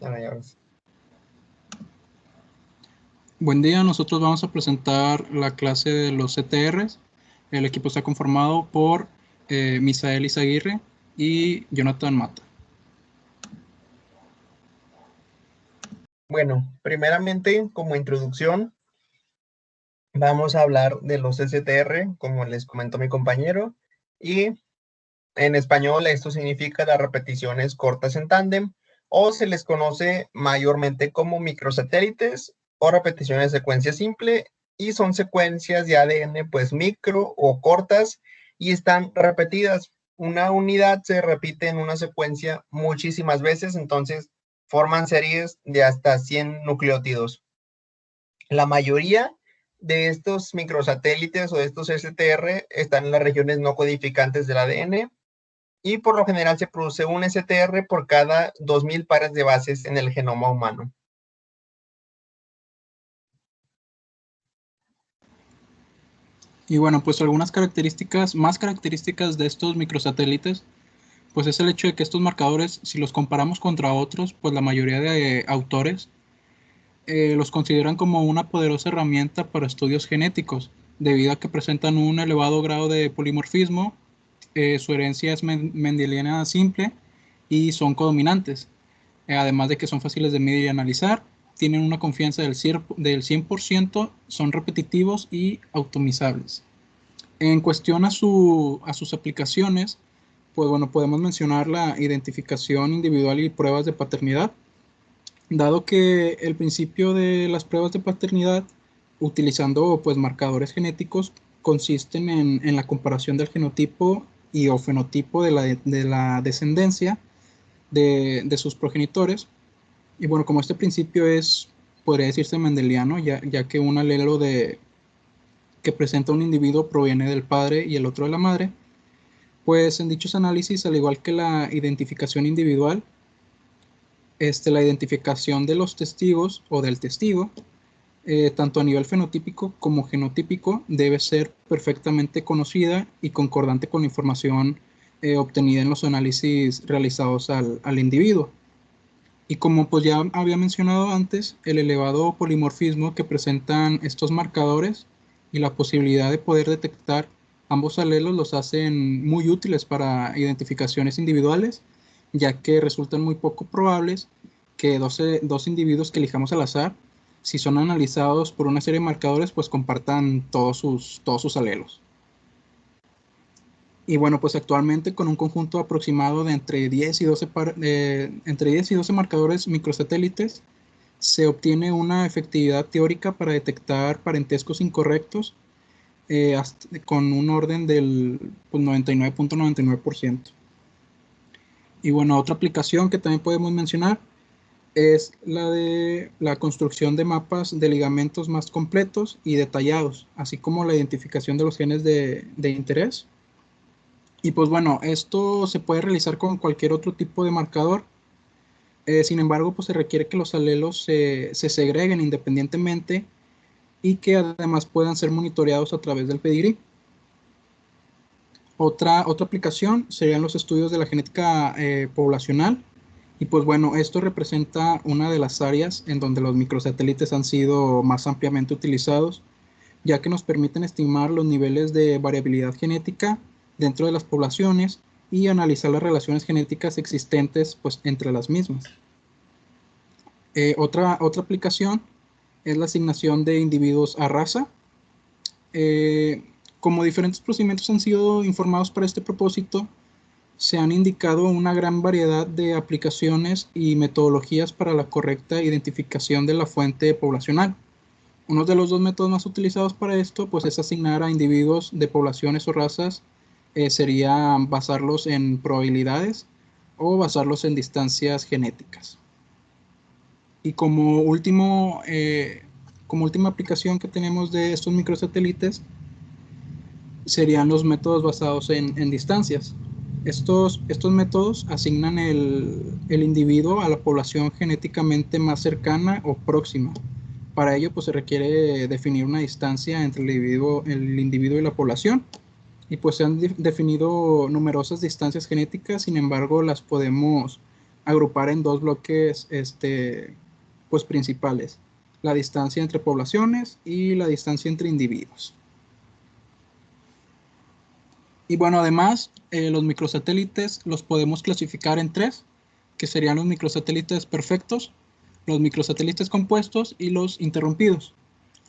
Bueno, ya ves. Buen día, nosotros vamos a presentar la clase de los CTRs. El equipo está conformado por Misael Izaguirre y Jonathan Mata. Bueno, primeramente, como introducción, vamos a hablar de los STR, como les comentó mi compañero, y en español esto significa las repeticiones cortas en tándem, o se les conoce mayormente como microsatélites o repeticiones de secuencia simple, y son secuencias de ADN pues micro o cortas y están repetidas. Una unidad se repite en una secuencia muchísimas veces, entonces forman series de hasta 100 nucleótidos. La mayoría de estos microsatélites o de estos STR están en las regiones no codificantes del ADN y por lo general se produce un STR por cada 2000 pares de bases en el genoma humano. Y bueno, pues algunas más características de estos microsatélites, pues es el hecho de que estos marcadores, si los comparamos contra otros, pues la mayoría de autores los consideran como una poderosa herramienta para estudios genéticos, debido a que presentan un elevado grado de polimorfismo, su herencia es mendeliana simple y son codominantes, además de que son fáciles de medir y analizar, tienen una confianza del 100%, son repetitivos y automizables. En cuestión a sus aplicaciones, pues bueno, podemos mencionar la identificación individual y pruebas de paternidad, dado que el principio de las pruebas de paternidad, utilizando pues marcadores genéticos, consisten en la comparación del genotipo y o fenotipo de la descendencia de sus progenitores. Y bueno, como este principio podría decirse mendeliano, ya que un alelo que presenta un individuo proviene del padre y el otro de la madre, pues en dichos análisis, al igual que la identificación individual, la identificación de los testigos o del testigo, tanto a nivel fenotípico como genotípico, debe ser perfectamente conocida y concordante con la información obtenida en los análisis realizados al individuo. Y como pues ya había mencionado antes, el elevado polimorfismo que presentan estos marcadores y la posibilidad de poder detectar ambos alelos los hacen muy útiles para identificaciones individuales, ya que resultan muy poco probables que dos individuos que elijamos al azar, si son analizados por una serie de marcadores, pues compartan todos sus alelos. Y bueno, pues actualmente con un conjunto aproximado de entre 10 y 12 marcadores microsatélites, se obtiene una efectividad teórica para detectar parentescos incorrectos con un orden del pues, 99.99%. Y bueno, otra aplicación que también podemos mencionar es la de la construcción de mapas de ligamentos más completos y detallados, así como la identificación de los genes de interés. Y pues bueno, esto se puede realizar con cualquier otro tipo de marcador. Sin embargo, pues se requiere que los alelos se segreguen independientemente y que además puedan ser monitoreados a través del pedigrí. Otra aplicación serían los estudios de la genética poblacional. Y pues bueno, esto representa una de las áreas en donde los microsatélites han sido más ampliamente utilizados, ya que nos permiten estimar los niveles de variabilidad genética dentro de las poblaciones y analizar las relaciones genéticas existentes pues, entre las mismas. Otra aplicación es la asignación de individuos a raza. Como diferentes procedimientos han sido informados para este propósito, se han indicado una gran variedad de aplicaciones y metodologías para la correcta identificación de la fuente poblacional. Uno de los dos métodos más utilizados para esto pues, es asignar a individuos de poblaciones o razas, sería basarlos en probabilidades o basarlos en distancias genéticas. Y como última aplicación que tenemos de estos microsatélites serían los métodos basados en distancias. Estos métodos asignan el individuo a la población genéticamente más cercana o próxima. Para ello, pues se requiere definir una distancia entre el individuo y la población. Y pues se han definido numerosas distancias genéticas, sin embargo, las podemos agrupar en dos bloques pues principales: la distancia entre poblaciones y la distancia entre individuos. Y bueno, además, los microsatélites los podemos clasificar en tres, que serían los microsatélites perfectos, los microsatélites compuestos y los interrumpidos.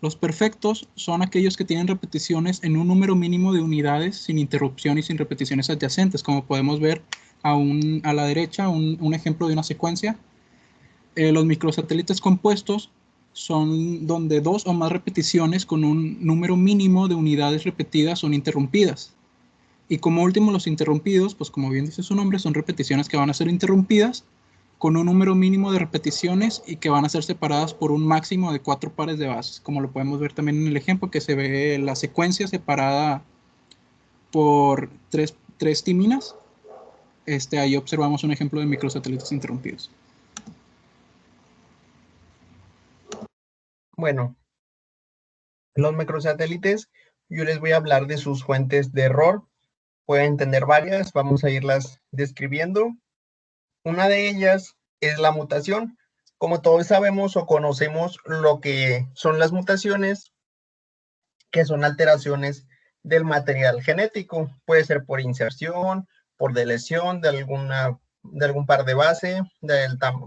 Los perfectos son aquellos que tienen repeticiones en un número mínimo de unidades sin interrupción y sin repeticiones adyacentes, como podemos ver a la derecha, un ejemplo de una secuencia. Los microsatélites compuestos son donde dos o más repeticiones con un número mínimo de unidades repetidas son interrumpidas. Y como último, los interrumpidos, pues como bien dice su nombre, son repeticiones que van a ser interrumpidas con un número mínimo de repeticiones y que van a ser separadas por un máximo de 4 pares de bases, como lo podemos ver también en el ejemplo, que se ve la secuencia separada por tres timinas. Ahí observamos un ejemplo de microsatélites interrumpidos. Bueno, los microsatélites, yo les voy a hablar de sus fuentes de error. Pueden tener varias, vamos a irlas describiendo. Una de ellas es la mutación. Como todos sabemos o conocemos lo que son las mutaciones, que son alteraciones del material genético. Puede ser por inserción, por deleción de algún par de base,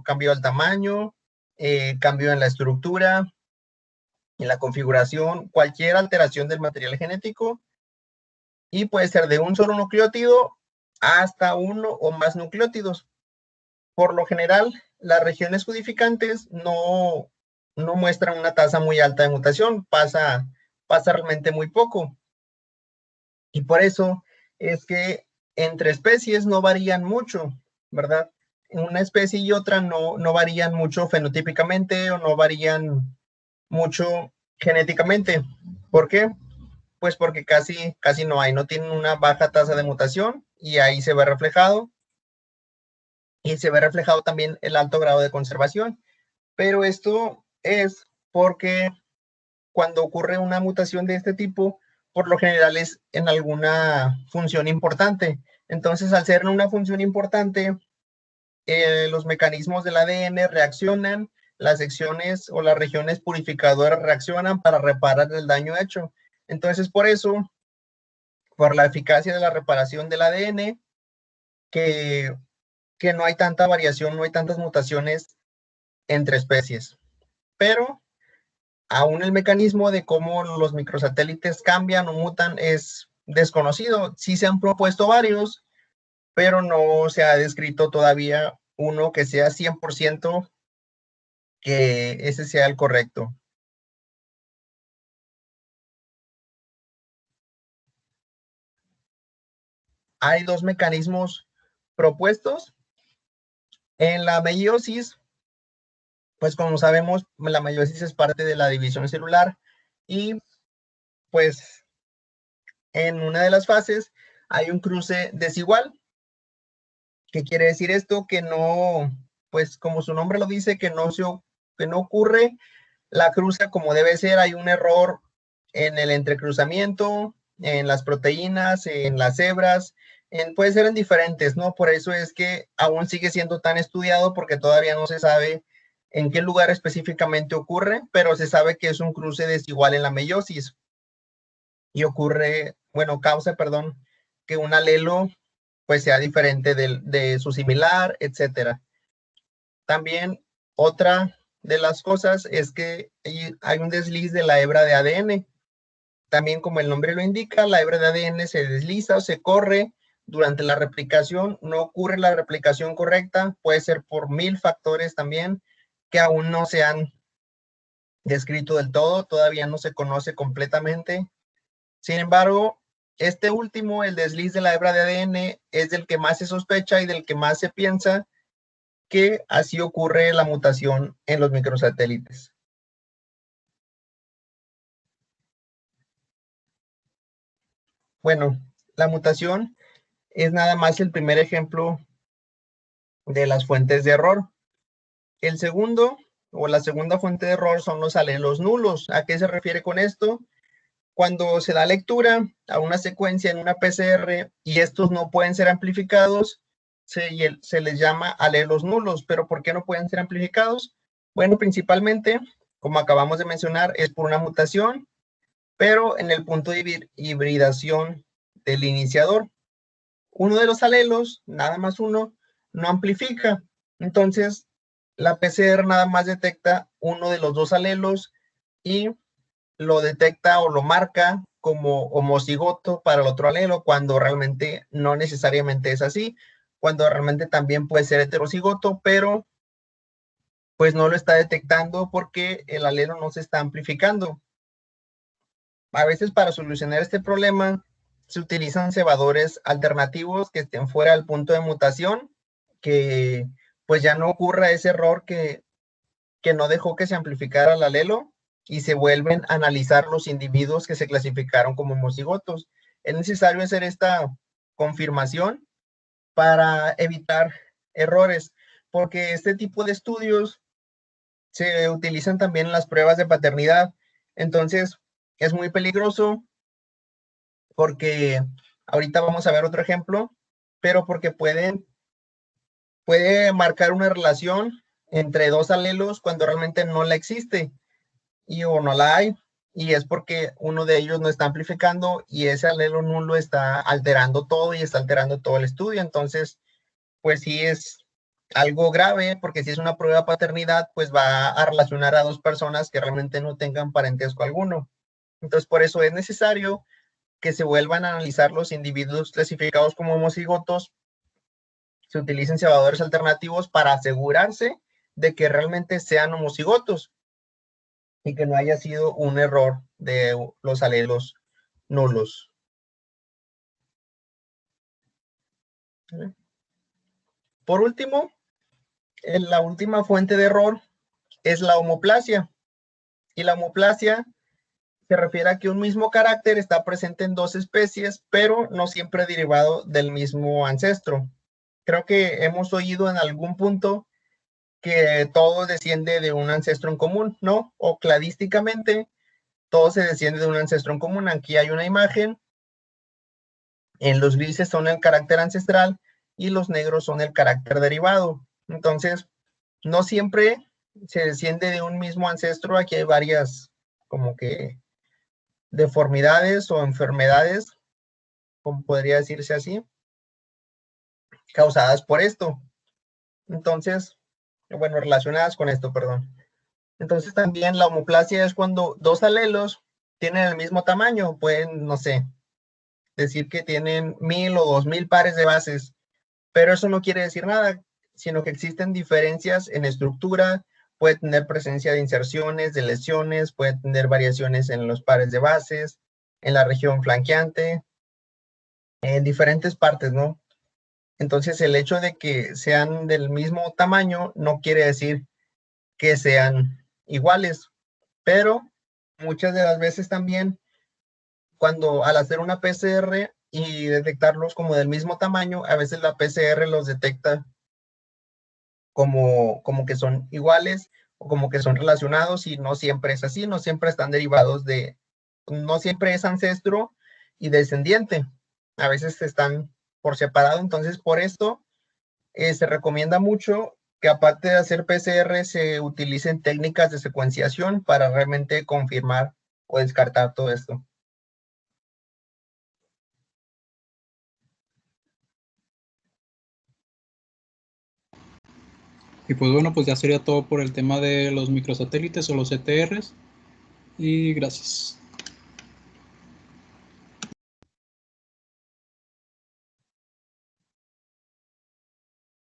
cambio del tamaño, cambio en la estructura, en la configuración, cualquier alteración del material genético, y puede ser de un solo nucleótido hasta uno o más nucleótidos. Por lo general, las regiones codificantes no muestran una tasa muy alta de mutación, pasa realmente muy poco. Y por eso es que entre especies no varían mucho, ¿verdad? Una especie y otra no varían mucho fenotípicamente o no varían mucho genéticamente. ¿Por qué? Pues porque casi no tienen una baja tasa de mutación y ahí se ve reflejado. Y se ve reflejado también el alto grado de conservación. Pero esto es porque cuando ocurre una mutación de este tipo, por lo general es en alguna función importante. Entonces, al ser en una función importante, los mecanismos del ADN reaccionan, las secciones o las regiones purificadoras reaccionan para reparar el daño hecho. Entonces, por eso, por la eficacia de la reparación del ADN, que no hay tanta variación, no hay tantas mutaciones entre especies. Pero aún el mecanismo de cómo los microsatélites cambian o mutan es desconocido. Sí se han propuesto varios, pero no se ha descrito todavía uno que sea 100% que ese sea el correcto. Hay dos mecanismos propuestos. En la meiosis, pues como sabemos, la meiosis es parte de la división celular y pues en una de las fases hay un cruce desigual. ¿Qué quiere decir esto? Que no, pues como su nombre lo dice, que no ocurre la cruza como debe ser. Hay un error en el entrecruzamiento, en las proteínas, en las hebras, puede ser en diferentes, ¿no? Por eso es que aún sigue siendo tan estudiado, porque todavía no se sabe en qué lugar específicamente ocurre, pero se sabe que es un cruce desigual en la meiosis. Y causa, que un alelo pues sea diferente de su similar, etcétera. También otra de las cosas es que hay un desliz de la hebra de ADN. También, como el nombre lo indica, la hebra de ADN se desliza o se corre durante la replicación. No ocurre la replicación correcta, puede ser por 1000 factores también que aún no se han descrito del todo, todavía no se conoce completamente. Sin embargo, este último, el desliz de la hebra de ADN, es del que más se sospecha y del que más se piensa que así ocurre la mutación en los microsatélites. Bueno, la mutación es nada más el primer ejemplo de las fuentes de error. El segundo o la segunda fuente de error son los alelos nulos. ¿A qué se refiere con esto? Cuando se da lectura a una secuencia en una PCR y estos no pueden ser amplificados, se les llama alelos nulos, pero ¿por qué no pueden ser amplificados? Bueno, principalmente, como acabamos de mencionar, es por una mutación, pero en el punto de hibridación del iniciador. Uno de los alelos, nada más uno, no amplifica. Entonces, la PCR nada más detecta uno de los dos alelos y lo detecta o lo marca como homocigoto para el otro alelo, cuando realmente no necesariamente es así, cuando realmente también puede ser heterocigoto, pero pues no lo está detectando porque el alelo no se está amplificando. A veces para solucionar este problema se utilizan cebadores alternativos que estén fuera del punto de mutación, que pues ya no ocurra ese error que no dejó que se amplificara el alelo y se vuelven a analizar los individuos que se clasificaron como homocigotos. Es necesario hacer esta confirmación para evitar errores, porque este tipo de estudios se utilizan también en las pruebas de paternidad. Entonces, es muy peligroso porque ahorita vamos a ver otro ejemplo, pero porque puede marcar una relación entre dos alelos cuando realmente no la existe y o no la hay, y es porque uno de ellos no está amplificando y ese alelo nulo está alterando todo y está alterando todo el estudio. Entonces, pues sí es algo grave, porque si es una prueba de paternidad, pues va a relacionar a dos personas que realmente no tengan parentesco alguno. Entonces, por eso es necesario que se vuelvan a analizar los individuos clasificados como homocigotos, se utilicen cebadores alternativos para asegurarse de que realmente sean homocigotos y que no haya sido un error de los alelos nulos. Por último, la última fuente de error es la homoplasia. Y la homoplasia se refiere a que un mismo carácter está presente en dos especies, pero no siempre derivado del mismo ancestro. Creo que hemos oído en algún punto que todo desciende de un ancestro en común, ¿no? O cladísticamente, todo se desciende de un ancestro en común. Aquí hay una imagen, en los grises son el carácter ancestral y los negros son el carácter derivado. Entonces, no siempre se desciende de un mismo ancestro. Aquí hay varias como que deformidades o enfermedades, como podría decirse así, causadas por esto. Entonces, bueno, relacionadas con esto, perdón. Entonces también la homoplasia es cuando dos alelos tienen el mismo tamaño, pueden, no sé, decir que tienen 1000 o 2000 pares de bases, pero eso no quiere decir nada, sino que existen diferencias en estructura, puede tener presencia de inserciones, de lesiones, puede tener variaciones en los pares de bases, en la región flanqueante, en diferentes partes, ¿no? Entonces el hecho de que sean del mismo tamaño no quiere decir que sean iguales, pero muchas de las veces también cuando al hacer una PCR y detectarlos como del mismo tamaño, a veces la PCR los detecta como que son iguales o como que son relacionados y no siempre es así, no siempre están derivados no siempre es ancestro y descendiente, a veces están por separado. Entonces por esto se recomienda mucho que aparte de hacer PCR se utilicen técnicas de secuenciación para realmente confirmar o descartar todo esto. Y pues bueno, pues ya sería todo por el tema de los microsatélites o los ETRs. Y gracias.